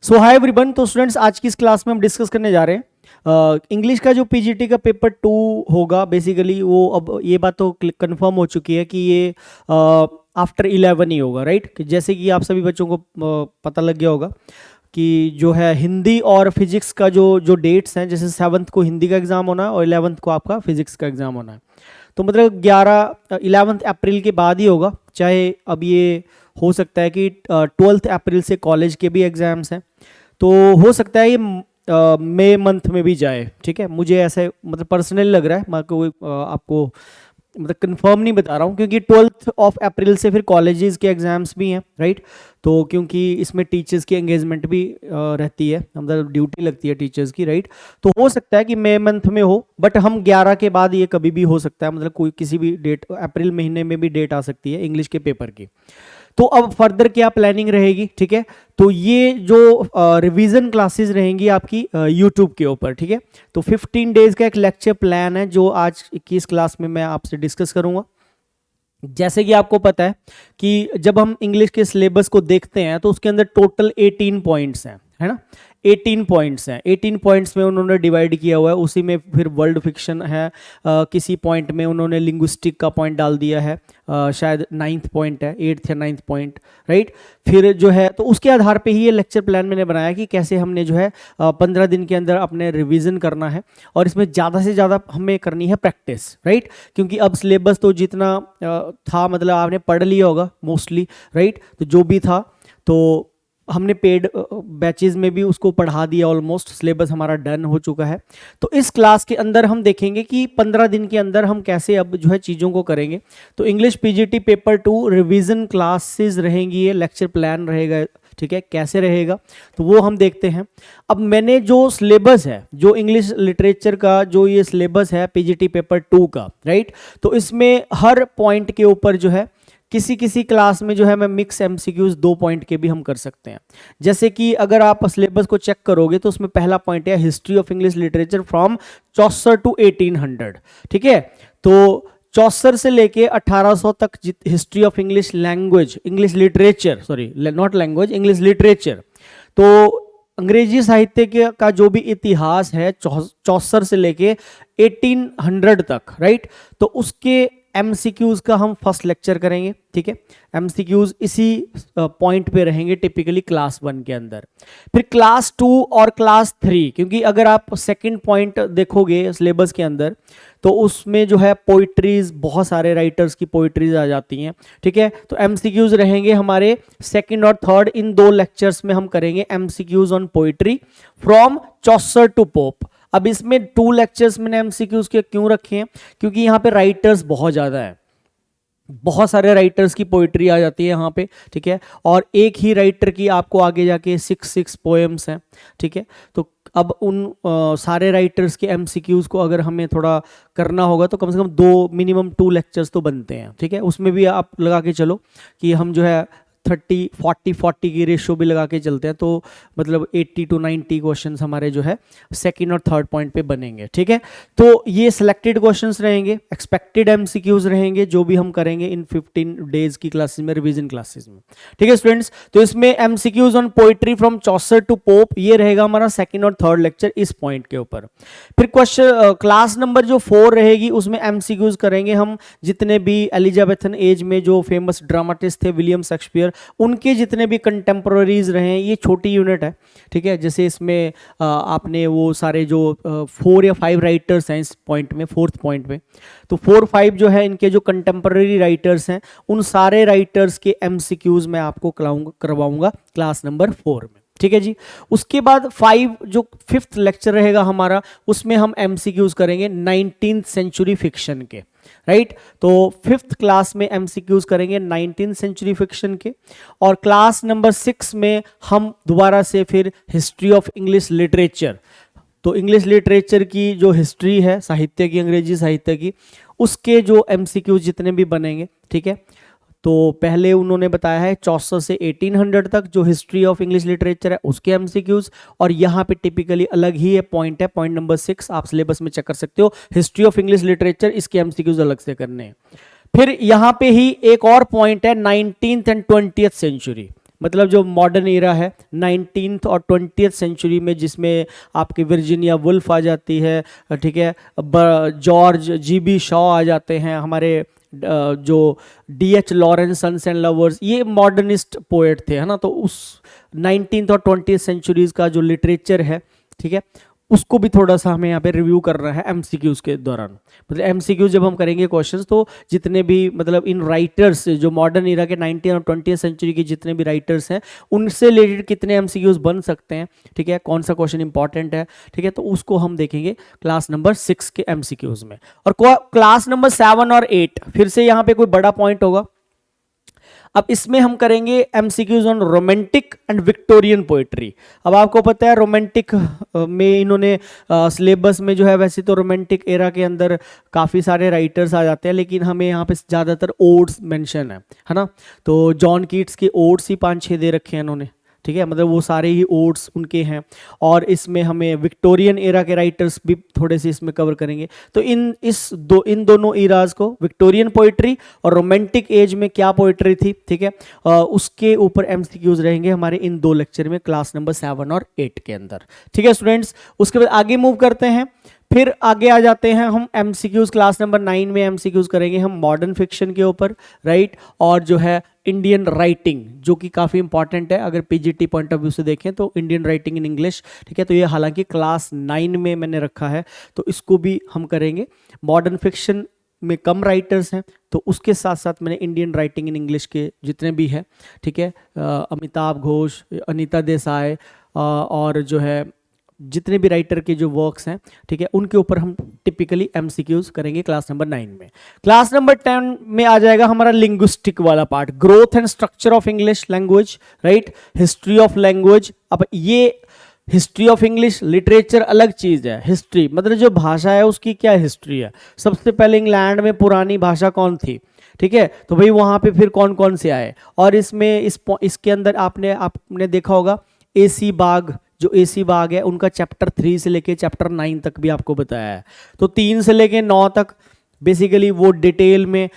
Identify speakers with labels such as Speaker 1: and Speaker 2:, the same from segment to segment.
Speaker 1: सो hi everyone. तो students, आज की इस क्लास में हम डिस्कस करने जा रहे हैं इंग्लिश का जो पीजीटी का पेपर 2 होगा। बेसिकली वो अब ये बात तो कंफर्म हो चुकी है कि ये आफ्टर 11 ही होगा, राइट। कि जैसे कि आप सभी बच्चों को पता लग गया होगा कि जो है हिंदी और फिजिक्स का जो जो डेट्स हैं, जैसे 7th को हिंदी का एग्जाम होना है और 11th को आपका फिजिक्स का एग्जाम होना है। तो मतलब 11 अप्रैल के बाद ही होगा। चाहे अब ये हो सकता है कि 12 अप्रैल से कॉलेज के भी एग्जाम्स हैं, तो हो सकता है ये मई मंथ में भी जाए। ठीक है, मुझे ऐसे मतलब पर्सनली लग रहा है। मैं कोई आपको मतलब कंफर्म नहीं बता रहा हूँ, क्योंकि 12 अप्रैल से फिर कॉलेजेस के एग्जाम्स भी हैं, राइट। तो क्योंकि इसमें टीचर्स की एंगेजमेंट भी रहती है, मतलब ड्यूटी लगती है टीचर्स की, राइट। तो हो सकता है कि मई मंथ में हो, बट हम 11 के बाद ये कभी भी हो सकता है, मतलब कोई किसी भी डेट, अप्रैल महीने में भी डेट आ सकती है इंग्लिश के पेपर की। तो अब फर्दर क्या प्लानिंग रहेगी, ठीक है। तो ये जो रिवीजन क्लासेस रहेंगी आपकी यूट्यूब के ऊपर, ठीक है। तो 15 डेज का एक लेक्चर प्लान है जो आज की इस क्लास में मैं आपसे डिस्कस करूंगा। जैसे कि आपको पता है कि जब हम इंग्लिश के सिलेबस को देखते हैं तो उसके अंदर टोटल 18 पॉइंट्स हैं, है ना। 18 पॉइंट्स हैं, 18 पॉइंट्स में उन्होंने डिवाइड किया हुआ है। उसी में फिर वर्ल्ड फिक्शन है, किसी पॉइंट में उन्होंने लिंग्विस्टिक का पॉइंट डाल दिया है, शायद 9th पॉइंट है, 8th या 9th पॉइंट, राइट। फिर जो है तो उसके आधार पे ही ये लेक्चर प्लान मैंने बनाया कि कैसे हमने जो है 15 दिन के अंदर अपने रिवीजन करना है, और इसमें ज़्यादा से ज़्यादा हमें करनी है प्रैक्टिस, राइट। क्योंकि अब सिलेबस तो जितना था मतलब आपने पढ़ लिया होगा मोस्टली, राइट। तो जो भी था तो हमने पेड बैचेस में भी उसको पढ़ा दिया, ऑलमोस्ट सिलेबस हमारा डन हो चुका है। तो इस क्लास के अंदर हम देखेंगे कि 15 दिन के अंदर हम कैसे अब जो है चीज़ों को करेंगे। तो English PGT paper 2 revision classes रहेंगी, ये लेक्चर प्लान रहेगा, ठीक है। कैसे रहेगा तो वो हम देखते हैं। अब मैंने जो सिलेबस है, जो इंग्लिश लिटरेचर का जो ये सिलेबस है पीजीटी पेपर 2 का, राइट। तो इसमें हर पॉइंट के ऊपर जो है किसी किसी क्लास में जो है मैं मिक्स एमसीक्यूज 2 पॉइंट के भी हम कर सकते हैं। जैसे कि अगर आप सिलेबस को चेक करोगे तो उसमें पहला पॉइंट है history of English literature from Chaucer to 1800, ठीक है। तो चौसर से लेके 1800 तक history of English language, English literature, sorry not language, English literature. तो अंग्रेजी साहित्य का जो भी इतिहास है चौसर से लेके 1800 तक, राइट। तो उसके एमसीक्यूज का हम फर्स्ट लेक्चर करेंगे, ठीक है। एमसीक्यूज इसी पॉइंट पे रहेंगे टिपिकली क्लास 1 के अंदर। फिर क्लास 2 और क्लास 3, क्योंकि अगर आप सेकंड पॉइंट देखोगे सिलेबस के अंदर तो उसमें जो है पोइट्रीज, बहुत सारे राइटर्स की पोइट्रीज आ जाती हैं, ठीक है। तो एमसीक्यूज रहेंगे हमारे सेकंड और थर्ड, इन 2 लेक्चर्स में हम करेंगे MCQs on poetry from Chaucer to Pope. अब इसमें 2 लेक्चर्स मैंने एमसीक्यूज के क्यों रखे हैं, क्योंकि यहाँ पे राइटर्स बहुत ज़्यादा है, बहुत सारे राइटर्स की पोइट्री आ जाती है यहाँ पे, ठीक है। और एक ही राइटर की आपको आगे जाके 6 पोएम्स हैं, ठीक है। तो अब उन सारे राइटर्स के एमसीक्यूज को अगर हमें थोड़ा करना होगा तो कम से कम 2 मिनिमम 2 लेक्चर्स तो बनते हैं, ठीक है। उसमें भी आप लगा के चलो कि हम जो है 30-40 की रेशियो भी लगा के चलते हैं, तो मतलब 80 to 90 क्वेश्चंस हमारे जो है सेकंड और थर्ड पॉइंट पे बनेंगे, ठीक है। तो ये सिलेक्टेड क्वेश्चंस रहेंगे, एक्सपेक्टेड एमसीक्यूज रहेंगे जो भी हम करेंगे इन 15 डेज की क्लासेस में, रिवीजन क्लासेस में, ठीक है स्टूडेंट्स। तो इसमें MCQs on poetry from Chaucer to Pope, ये रहेगा हमारा सेकंड और थर्ड लेक्चर इस पॉइंट के ऊपर। फिर क्वेश्चन क्लास नंबर जो 4 रहेगी उसमें एमसीक्यूज करेंगे हम जितने भी एलिजाबेथन एज में जो फेमस ड्रामाटिस्ट थे विलियम शेक्सपियर, उनके जितने भी कंटेम्प्रेरीज रहे। ये छोटी यूनिट है, ठीक है। जैसे इसमें आपने वो सारे जो 4 या 5 राइटर्स हैं इस पॉइंट में, 4th पॉइंट में, तो 4-5 जो है इनके जो कंटेम्प्रेरी राइटर्स हैं, उन सारे राइटर्स के एमसीक्यूज मैं आपको करवाऊंगा क्लास नंबर 4 में, ठीक है जी। उसके बाद 5th लेक्चर रहेगा हमारा, उसमें हम एमसीक्यूज करेंगे 19th सेंचुरी फिक्शन के, राइट। तो 5th क्लास में एमसीक्यूज करेंगे 19th सेंचुरी फिक्शन के। और क्लास नंबर 6 में हम दोबारा से फिर हिस्ट्री ऑफ इंग्लिश लिटरेचर, तो इंग्लिश लिटरेचर की जो हिस्ट्री है साहित्य की, अंग्रेजी साहित्य की, उसके जो एमसीक्यूज जितने भी बनेंगे, ठीक है। तो पहले उन्होंने बताया है चौसर से 1800 तक जो हिस्ट्री ऑफ इंग्लिश लिटरेचर है उसके एमसीक्यूज, और यहाँ पे टिपिकली अलग ही है पॉइंट है, पॉइंट नंबर 6 आप सिलेबस में चेक कर सकते हो, हिस्ट्री ऑफ इंग्लिश लिटरेचर, इसके एमसीक्यूज अलग से करने हैं। फिर यहाँ पे ही एक और पॉइंट है 19th एंड 20th सेंचुरी, मतलब जो मॉडर्न एरा है 19th और 20th सेंचुरी में, जिसमें आपकी वर्जीनिया वुल्फ आ जाती है, ठीक है, जॉर्ज GB शॉ आ जाते हैं, हमारे जो DH Lawrence, sons and lovers, ये मॉडर्निस्ट पोएट थे, है ना। तो उस 19th और 20th सेंचुरीज का जो लिटरेचर है, ठीक है, उसको भी थोड़ा सा हमें यहाँ पे रिव्यू करना है MCQs के दौरान। मतलब MCQs जब हम करेंगे क्वेश्चंस, तो जितने भी मतलब इन राइटर्स जो मॉडर्न एरा के 19th और 20th सेंचुरी के जितने भी राइटर्स हैं, उनसे रिलेटेड कितने MCQs बन सकते हैं, ठीक है, कौन सा क्वेश्चन इंपॉर्टेंट है, ठीक है, तो उसको हम देखेंगे क्लास नंबर 6 के MCQs में। और क्लास नंबर 7 और 8 फिर से यहाँ पे कोई बड़ा पॉइंट होगा। अब इसमें हम करेंगे MCQs on romantic and Victorian poetry. अब आपको पता है रोमांटिक में इन्होंने सिलेबस में जो है, वैसे तो रोमांटिक एरा के अंदर काफ़ी सारे राइटर्स आ जाते हैं, लेकिन हमें यहाँ पे ज़्यादातर ओड्स मेंशन है ना। तो जॉन कीट्स के ओड्स ही 5-6 दे रखे हैं इन्होंने, ठीक है, मतलब वो सारे ही ओड्स उनके हैं। और इसमें हमें विक्टोरियन एरा के राइटर्स भी थोड़े से इसमें कवर करेंगे। तो इन दोनों इराज को, विक्टोरियन पोइट्री और रोमांटिक एज में क्या पोइट्री थी, ठीक है, उसके ऊपर MCQs रहेंगे हमारे इन 2 लेक्चर में, क्लास नंबर 7 और 8 के अंदर, ठीक है स्टूडेंट्स। उसके बाद आगे मूव करते हैं, फिर आगे आ जाते हैं हम MCQs क्लास नंबर 9 में MCQs करेंगे हम मॉडर्न फिक्शन के ऊपर, राइट, और जो है इंडियन राइटिंग, जो कि काफ़ी इंपॉर्टेंट है अगर PGT पॉइंट ऑफ व्यू से देखें तो, इंडियन राइटिंग इन इंग्लिश, ठीक है। तो ये हालांकि क्लास 9 में मैंने रखा है, तो इसको भी हम करेंगे। मॉडर्न फिक्शन में कम राइटर्स हैं, तो उसके साथ साथ मैंने इंडियन राइटिंग इन इंग्लिश के जितने भी हैं, ठीक है, अमिताभ घोष, अनीता देसाई, और जो है जितने भी राइटर के जो वर्क्स हैं, ठीक है, उनके ऊपर हम टिपिकली MCQs करेंगे क्लास नंबर 9 में। क्लास नंबर 10 में आ जाएगा हमारा लिंग्विस्टिक वाला part, growth and structure of English language, right, history of language. अब ये हिस्ट्री ऑफ इंग्लिश लिटरेचर अलग चीज़ है, हिस्ट्री मतलब जो भाषा है उसकी क्या हिस्ट्री है। सबसे पहले इंग्लैंड में पुरानी भाषा कौन थी, ठीक है, तो भाई वहाँ पे फिर कौन कौन से आए। और इसके अंदर आपने देखा होगा AC बाग, जो AC बाग है उनका चैप्टर 3 से लेके चैप्टर 9 तक भी आपको बताया है। तो 3 से लेके 9 तक बेसिकली वो डिटेल में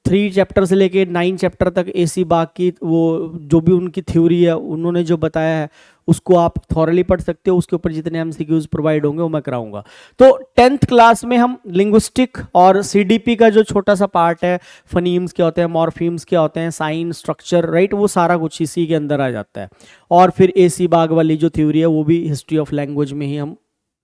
Speaker 1: 3 चैप्टर से लेके 9 चैप्टर तक AC बाग की वो जो भी उनकी थ्योरी है, उन्होंने जो बताया है, उसको आप थॉरली पढ़ सकते हो। उसके ऊपर जितने MCQs प्रोवाइड होंगे वो मैं कराऊंगा। तो 10th क्लास में हम लिंग्विस्टिक और CDP का जो छोटा सा पार्ट है, फनीम्स क्या होते हैं, मॉर्फीम्स क्या होते हैं, साइन, स्ट्रक्चर, राइट, वो सारा कुछ इसी के अंदर आ जाता है। और फिर AC बाग वाली जो थ्योरी है वो भी हिस्ट्री ऑफ लैंग्वेज में ही हम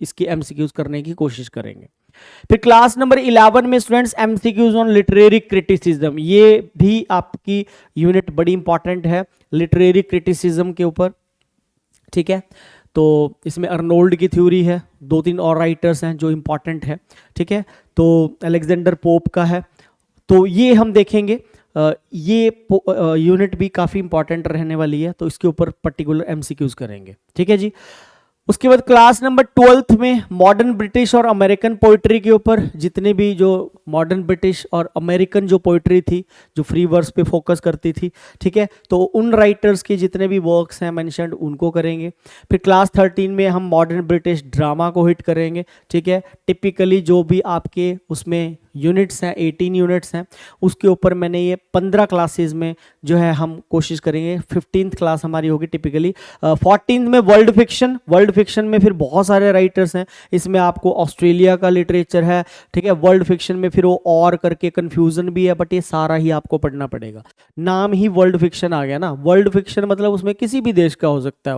Speaker 1: इसकी MCQs करने की कोशिश करेंगे। फिर क्लास नंबर 11 में students MCQs on literary criticism, ये भी आपकी यूनिट बड़ी इंपॉर्टेंट है लिटरेरी क्रिटिसिज्म के ऊपर, ठीक है। तो इसमें अर्नोल्ड की थ्योरी है, 2-3 और राइटर्स हैं जो इंपॉर्टेंट है, ठीक है। तो अलेक्जेंडर पोप का है, तो ये हम देखेंगे। ये यूनिट भी काफ़ी इंपॉर्टेंट रहने वाली है, तो इसके ऊपर पर्टिकुलर MCQs करेंगे, ठीक है जी। उसके बाद क्लास नंबर 12th में मॉडर्न ब्रिटिश और अमेरिकन पोइट्री के ऊपर, जितने भी जो मॉडर्न ब्रिटिश और अमेरिकन जो पोइट्री थी, जो फ्री वर्स पे फोकस करती थी, ठीक है, तो उन राइटर्स के जितने भी वर्क्स हैं मेंशन्ड उनको करेंगे। फिर क्लास 13 में हम मॉडर्न ब्रिटिश ड्रामा को हिट करेंगे, ठीक है। टिपिकली जो भी आपके उसमें यूनिट्स हैं, 18 यूनिट्स हैं, उसके ऊपर मैंने ये 15 क्लासेस में जो है हम कोशिश करेंगे। 15th क्लास हमारी होगी टिपिकली। 14th में वर्ल्ड फिक्शन में फिर बहुत सारे राइटर्स हैं, इसमें आपको ऑस्ट्रेलिया का लिटरेचर है, ठीक है। वर्ल्ड फिक्शन में फिर वो और करके कन्फ्यूजन भी है, बट ये सारा ही आपको पढ़ना पड़ेगा। नाम ही वर्ल्ड फिक्शन आ गया ना, वर्ल्ड फिक्शन मतलब उसमें किसी भी देश का हो सकता है,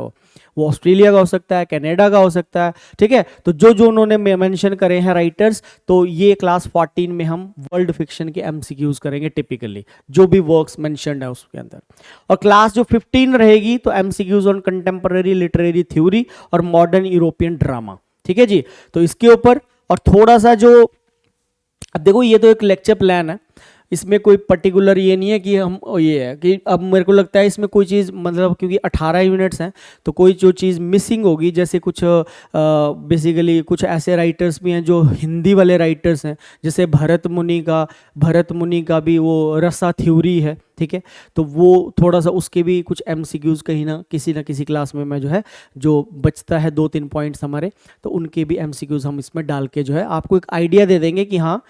Speaker 1: वो ऑस्ट्रेलिया का हो सकता है, कनाडा का हो सकता है, ठीक है। तो जो उन्होंने मेंशन करे हैं राइटर्स, तो ये क्लास 14 में हम वर्ल्ड फिक्शन के MCQs करेंगे टिपिकली, जो भी वर्क्स मेंशन्ड है उसके अंदर। और क्लास जो 15 रहेगी तो MCQs on contemporary literary theory और मॉडर्न यूरोपियन ड्रामा, ठीक है जी। तो इसके ऊपर और थोड़ा सा जो, अब देखो ये तो एक लेक्चर प्लान है, इसमें कोई पर्टिकुलर ये नहीं है कि हम ये है कि अब मेरे को लगता है इसमें कोई चीज़ मतलब क्योंकि 18 यूनिट्स हैं तो कोई जो चीज़ मिसिंग होगी, जैसे कुछ बेसिकली कुछ ऐसे राइटर्स भी हैं जो हिंदी वाले राइटर्स हैं, जैसे भरत मुनि का भी वो रसा थ्योरी है, ठीक है। तो वो थोड़ा सा उसके भी कुछ MCQs कहीं ना किसी क्लास में मैं जो है जो बचता है 2-3 पॉइंट्स हमारे, तो उनके भी MCQs हम इसमें डाल के जो है आपको एक आइडिया दे देंगे कि हाँ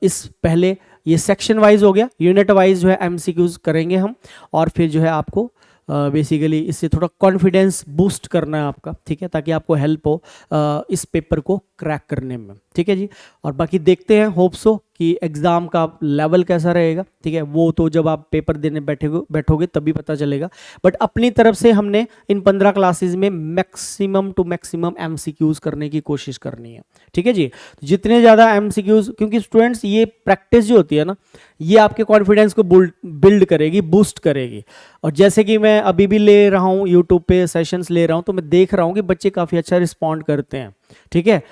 Speaker 1: इस पहले ये सेक्शन वाइज हो गया, यूनिट वाइज जो है एमसीक्यूज करेंगे हम, और फिर जो है आपको बेसिकली इससे थोड़ा कॉन्फिडेंस बूस्ट करना है आपका, ठीक है, ताकि आपको हेल्प हो इस पेपर को क्रैक करने में, ठीक है जी। और बाकी देखते हैं, होप सो कि एग्ज़ाम का लेवल कैसा रहेगा, ठीक है, वो तो जब आप पेपर देने बैठोगे तभी पता चलेगा। बट अपनी तरफ से हमने इन 15 क्लासेस में मैक्सिमम टू मैक्सिमम एमसीक्यूज करने की कोशिश करनी है, ठीक है जी। जितने ज़्यादा एमसीक्यूज, क्योंकि स्टूडेंट्स ये प्रैक्टिस जो होती है ना, ये आपके कॉन्फिडेंस को बिल्ड करेगी, बूस्ट करेगी। और जैसे कि मैं अभी भी ले रहा हूँ यूट्यूब पे सेशंस ले रहा हूँ, तो मैं देख रहा हूँ कि बच्चे काफ़ी अच्छा रिस्पॉन्ड करते हैं, ठीक है।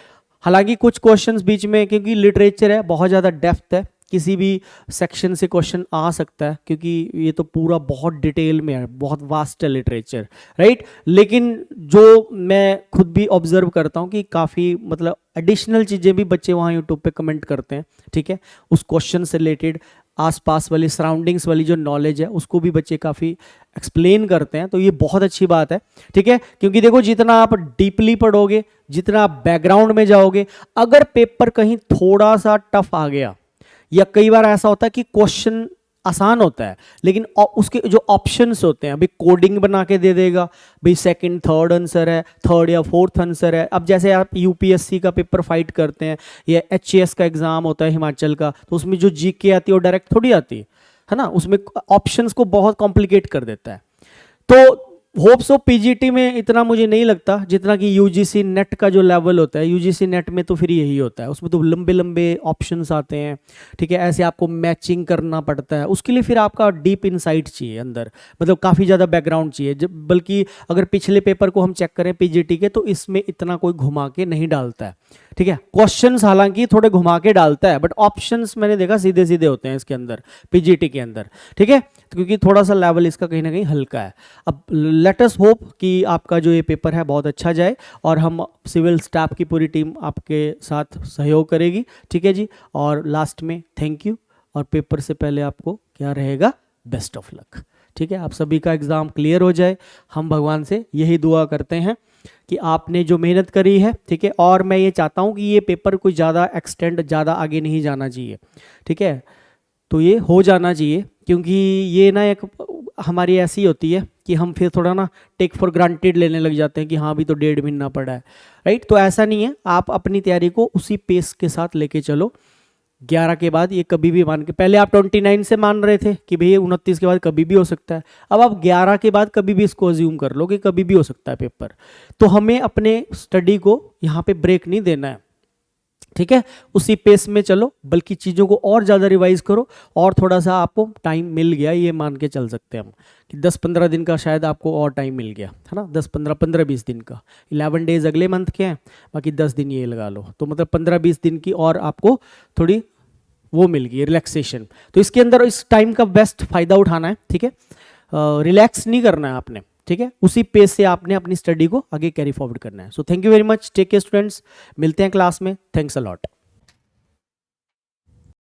Speaker 1: हालांकि कुछ क्वेश्चंस बीच में, क्योंकि लिटरेचर है, बहुत ज़्यादा डेप्थ है, किसी भी सेक्शन से क्वेश्चन आ सकता है, क्योंकि ये तो पूरा बहुत डिटेल में है, बहुत वास्ट है लिटरेचर, राइट। लेकिन जो मैं खुद भी ऑब्जर्व करता हूँ कि काफ़ी मतलब एडिशनल चीज़ें भी बच्चे वहाँ यूट्यूब पे कमेंट करते हैं, ठीक है, उस क्वेश्चन से रिलेटेड आसपास वाली सराउंडिंग्स वाली जो नॉलेज है उसको भी बच्चे काफ़ी एक्सप्लेन करते हैं, तो ये बहुत अच्छी बात है, ठीक है। क्योंकि देखो, जितना आप डीपली पढ़ोगे, जितना आप बैकग्राउंड में जाओगे, अगर पेपर कहीं थोड़ा सा टफ आ गया, या कई बार ऐसा होता है कि क्वेश्चन आसान होता है लेकिन उसके जो ऑप्शंस होते हैं, अभी कोडिंग बना के दे देगा, भाई सेकंड थर्ड आंसर है, थर्ड या फोर्थ आंसर है। अब जैसे आप यूपीएससी का पेपर फाइट करते हैं, या एचएएस का एग्जाम होता है हिमाचल का, तो उसमें जो जीके आती है वो डायरेक्ट थोड़ी आती है ना, उसमें ऑप्शंस को बहुत कॉम्प्लिकेट कर देता है। तो होप्स ऑफ पीजीटी में इतना मुझे नहीं लगता जितना कि यूजीसी नेट का जो लेवल होता है। यूजीसी नेट में तो फिर यही होता है, उसमें तो लंबे लंबे ऑप्शंस आते हैं, ठीक है, ऐसे आपको मैचिंग करना पड़ता है, उसके लिए फिर आपका डीप इनसाइट चाहिए अंदर, मतलब काफ़ी ज़्यादा बैकग्राउंड चाहिए। जब बल्कि अगर पिछले पेपर को हम चेक करें पीजीटी के, तो इसमें इतना कोई घुमा के नहीं डालता है, ठीक है। क्वेश्चंस हालांकि थोड़े घुमा के डालता है, बट ऑप्शंस मैंने देखा सीधे सीधे होते हैं इसके अंदर, पीजीटी के अंदर, ठीक है, क्योंकि थोड़ा सा लेवल इसका कहीं ना कहीं हल्का है। अब लेट अस होप कि आपका जो ये पेपर है बहुत अच्छा जाए, और हम सिविल स्टाफ की पूरी टीम आपके साथ सहयोग करेगी, ठीक है जी। और लास्ट में थैंक यू, और पेपर से पहले आपको क्या रहेगा, बेस्ट ऑफ लक, ठीक है। आप सभी का एग्ज़ाम क्लियर हो जाए, हम भगवान से यही दुआ करते हैं कि आपने जो मेहनत करी है, ठीक है। और मैं ये चाहता हूँ कि ये पेपर कुछ ज़्यादा एक्सटेंड, ज़्यादा आगे नहीं जाना चाहिए, ठीक है, तो ये हो जाना चाहिए, क्योंकि ये ना एक हमारी ऐसी होती है कि हम फिर थोड़ा ना टेक फॉर ग्रांटेड लेने लग जाते हैं कि हाँ अभी तो 1.5 महीना पड़ा है, राइट। तो ऐसा नहीं है, आप अपनी तैयारी को उसी पेस के साथ लेके चलो। 11 के बाद ये कभी भी मान के, पहले आप 29 से मान रहे थे कि भैया 29 के बाद कभी भी हो सकता है, अब आप 11 के बाद कभी भी इसको अज्यूम कर लो कि कभी भी हो सकता है पेपर। तो हमें अपने स्टडी को यहाँ पे ब्रेक नहीं देना है, ठीक है, उसी पेस में चलो, बल्कि चीज़ों को और ज़्यादा रिवाइज करो, और थोड़ा सा आपको टाइम मिल गया, ये मान के चल सकते हैं हम कि 10-15 दिन का शायद आपको और टाइम मिल गया है ना, 10-15-15-20 दिन का, 11 डेज अगले मंथ के हैं, बाकी 10 दिन ये लगा लो, तो मतलब 15-20 दिन की और आपको थोड़ी वो मिल गई रिलैक्सेशन। तो इसके अंदर इस टाइम का बेस्ट फ़ायदा उठाना है, ठीक है, रिलैक्स नहीं करना है आपने, ठीक है, उसी पेस से आपने अपनी स्टडी को आगे कैरी फॉरवर्ड करना है। So thank you very much, take care students, मिलते हैं क्लास में, थैंक्स अ लॉट।